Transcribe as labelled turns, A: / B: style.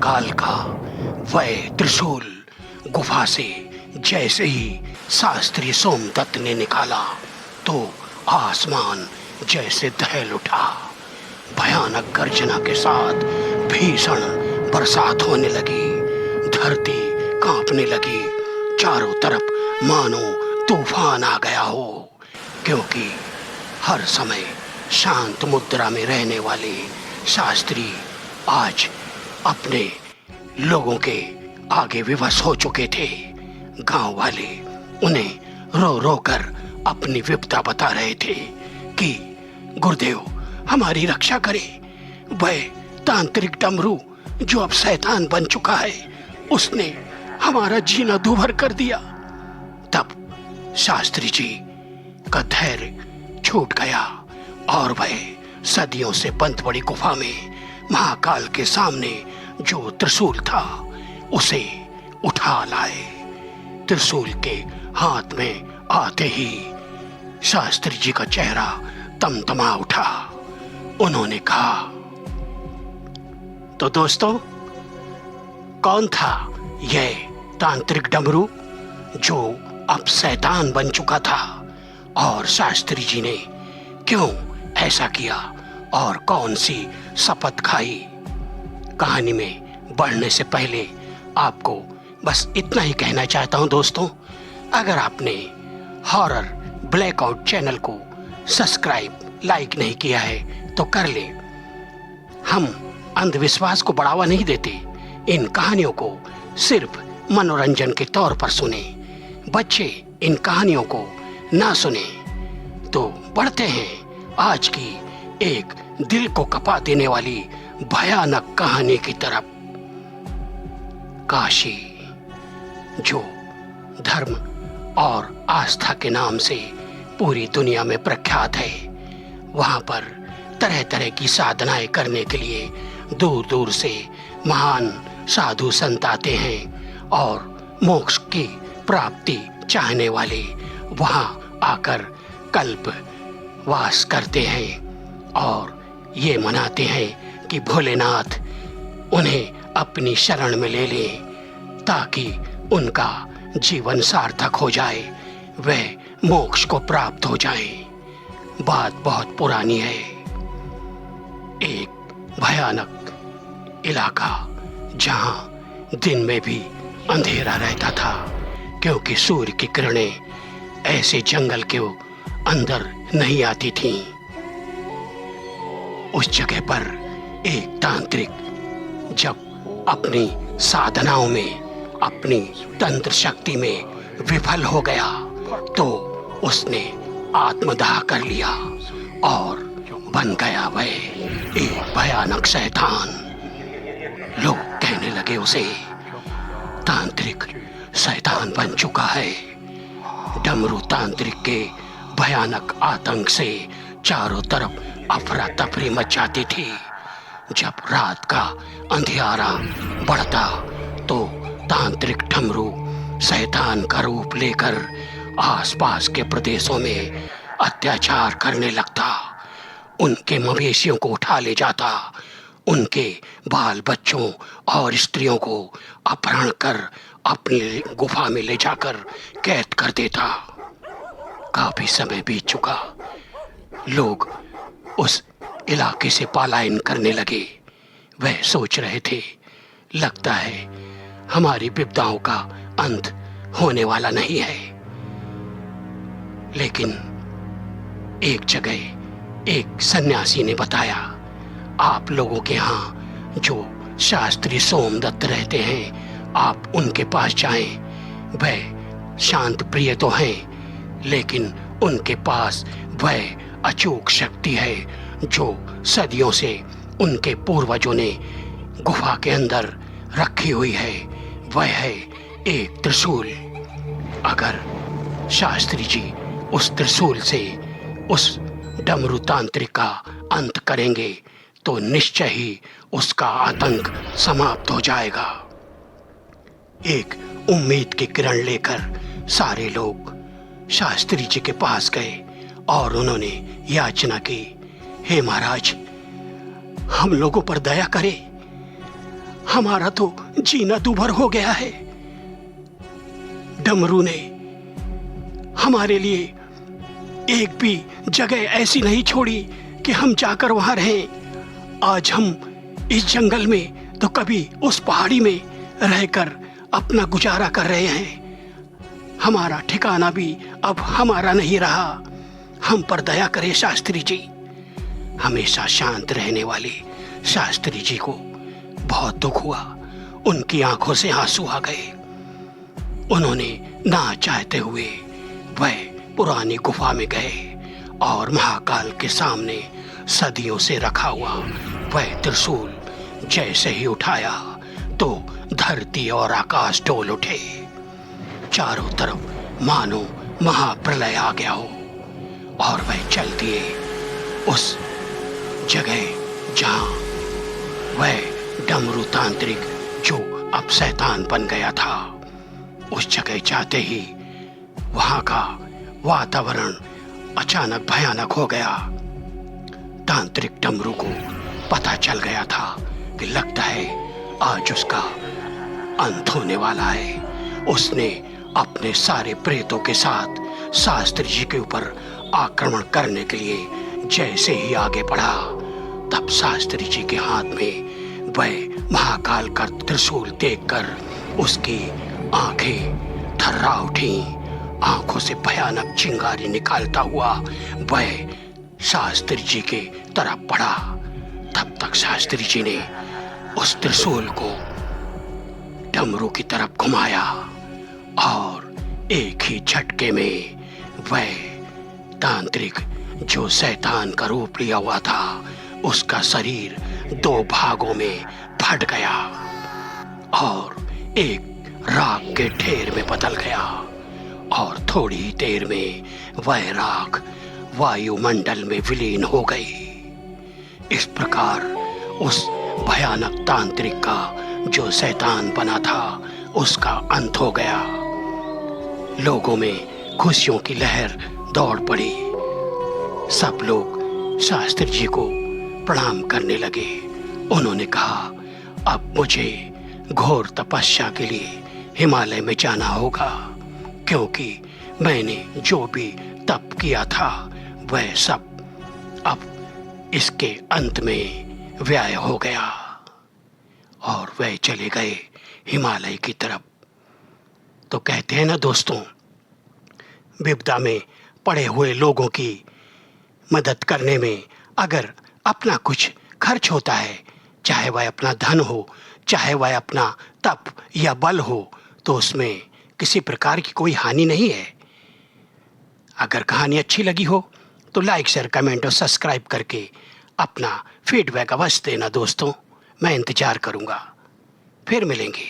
A: महाकाल का वह त्रिशूल गुफा से जैसे ही शास्त्री सोमदत्त ने निकाला तो आसमान जैसे दहल उठा। भयानक गर्जना के साथ भीषण बरसात होने लगी। धरती कांपने लगी। चारों तरफ मानो तूफान आ गया हो, क्योंकि हर समय शांत मुद्रा में रहने वाले शास्त्री आज अपने लोगों के आगे विवश हो चुके थे। गांव वाले उन्हें रो रो कर अपनी विपदा बता रहे थे कि गुरुदेव हमारी रक्षा करे। वह तांत्रिक डमरू जो अब शैतान बन चुका है, उसने हमारा जीना दूभर कर दिया। तब शास्त्री जी का धैर्य छूट गया और वह सदियों से बंद पड़ी गुफा में महाकाल के सामने जो त्रिशूल था उसे उठा लाए। त्रिशूल के हाथ में आते ही शास्त्री जी का चेहरा तमतमा उठा। उन्होंने कहा, तो दोस्तों, कौन था यह तांत्रिक डमरू जो अब शैतान बन चुका था, और शास्त्री जी ने क्यों ऐसा किया और कौन सी शपथ खाई? कहानी में बढ़ने से पहले आपको बस इतना ही कहना चाहता हूं दोस्तों, अगर आपने हॉरर ब्लैकआउट चैनल को सब्सक्राइब लाइक नहीं किया है तो कर ले। हम अंधविश्वास को बढ़ावा नहीं देते। इन कहानियों को सिर्फ मनोरंजन के तौर पर सुने। बच्चे इन कहानियों को ना सुने। तो बढ़ते हैं आज की एक दिल को कपा देने वाली भयानक कहानी की तरफ। काशी, जो धर्म और आस्था के नाम से पूरी दुनिया में प्रख्यात है, वहां पर तरह तरह की साधनाएं करने के लिए दूर दूर से महान साधु संत आते हैं और मोक्ष की प्राप्ति चाहने वाले वहां आकर कल्प वास करते हैं और ये मनाते हैं कि भोलेनाथ उन्हें अपनी शरण में ले ले ताकि उनका जीवन सार्थक हो जाए, वह मोक्ष को प्राप्त हो जाए। बात बहुत पुरानी है। एक भयानक इलाका जहां दिन में भी अंधेरा रहता था, क्योंकि सूर्य की किरणें ऐसे जंगल के अंदर नहीं आती थीं। उस जगह पर एक तांत्रिक जब अपनी साधनाओं में, अपनी तंत्र शक्ति में विफल हो गया तो उसने आत्मदाह कर लिया और बन गया वह एक भयानक शैतान। लोग कहने लगे उसे तांत्रिक शैतान बन चुका है। डमरू तांत्रिक के भयानक आतंक से चारों तरफ अफरा तफरी मच जाती थी। जब रात का अंधियारा बढ़ता तो तांत्रिक डमरू शैतान का रूप लेकर आसपास के प्रदेशों में अत्याचार करने लगता। उनके मवेशियों को उठा ले जाता, उनके बाल बच्चों और स्त्रियों को अपहरण कर अपनी गुफा में ले जाकर कैद कर देता। काफी समय बीत चुका। लोग उस इलाके से पलायन करने लगे। वह सोच रहे थे, लगता है हमारी विपदाओं का अंत होने वाला नहीं है। लेकिन एक जगह एक सन्यासी ने बताया, आप लोगों के यहाँ जो शास्त्री सोमदत्त रहते हैं, आप उनके पास जाएं। वह शांत प्रिय तो हैं, लेकिन उनके पास वह अचूक शक्ति है जो सदियों से उनके पूर्वजों ने गुफा के अंदर रखी हुई है। वह है एक त्रिशूल। अगर शास्त्री जी उस त्रिशूल से उस डमरू तांत्रिक का अंत करेंगे तो निश्चय ही उसका आतंक समाप्त हो जाएगा। एक उम्मीद की किरण लेकर सारे लोग शास्त्री जी के पास गए और उन्होंने याचना की, हे महाराज, हम लोगों पर दया करें। हमारा तो जीना दूभर हो गया है। डमरू ने हमारे लिए एक भी जगह ऐसी नहीं छोड़ी कि हम जाकर वहां रहें। आज हम इस जंगल में तो कभी उस पहाड़ी में रहकर अपना गुजारा कर रहे हैं। हमारा ठिकाना भी अब हमारा नहीं रहा। हम पर दया करें शास्त्री जी। हमेशा शांत रहने वाले शास्त्री जी को बहुत दुख हुआ। उनकी आंखों से आंसू आ गए। उन्होंने ना चाहते हुए वह पुरानी गुफा में गए और महाकाल के सामने सदियों से रखा हुआ वह त्रिशूल जैसे ही उठाया तो धरती और आकाश डोल उठे। चारों तरफ मानो महाप्रलय आ गया हो और वह चल दिए उस जगह जहां वह डमरू तांत्रिक जो अब शैतान बन गया था, उस जगह जाते ही वहां का वातावरण अचानक भयानक हो गया। तांत्रिक डमरू को पता चल गया था कि लगता है आज उसका अंत होने वाला है। उसने अपने सारे प्रेतों के साथ शास्त्री जी के ऊपर आक्रमण करने के लिए जैसे ही आगे बढ़ा, तब शास्त्री जी के हाथ में वह महाकाल का त्रिशूल देखकर उसकी आंखें थर्रा उठी। आंखों से भयानक चिंगारी निकालता हुआ वह शास्त्री जी के तरफ बढ़ा। तब तक शास्त्री जी ने उस त्रिशूल को डमरू की तरफ घुमाया और एक ही झटके में वह तांत्रिक जो शैतान का रूप लिया हुआ था, उसका शरीर दो भागों में फट गया और एक राख के ढेर में बदल गया और थोड़ी ही देर में वह राख वायुमंडल में विलीन हो गई। इस प्रकार उस भयानक तांत्रिक का जो शैतान बना था, उसका अंत हो गया। लोगों में खुशियों की लहर दौड़ पड़ी। सब लोग शास्त्री जी को प्रणाम करने लगे। उन्होंने कहा, अब मुझे घोर तपस्या के लिए हिमालय में जाना होगा, क्योंकि मैंने जो भी तप किया था वह सब अब इसके अंत में व्यय हो गया। और वह चले गए हिमालय की तरफ। तो कहते हैं ना दोस्तों, विपदा में पड़े हुए लोगों की मदद करने में अगर अपना कुछ खर्च होता है, चाहे वह अपना धन हो, चाहे वह अपना तप या बल हो, तो उसमें किसी प्रकार की कोई हानि नहीं है। अगर कहानी अच्छी लगी हो तो लाइक, शेयर, कमेंट और सब्सक्राइब करके अपना फीडबैक अवश्य देना दोस्तों। मैं इंतजार करूंगा। फिर मिलेंगे।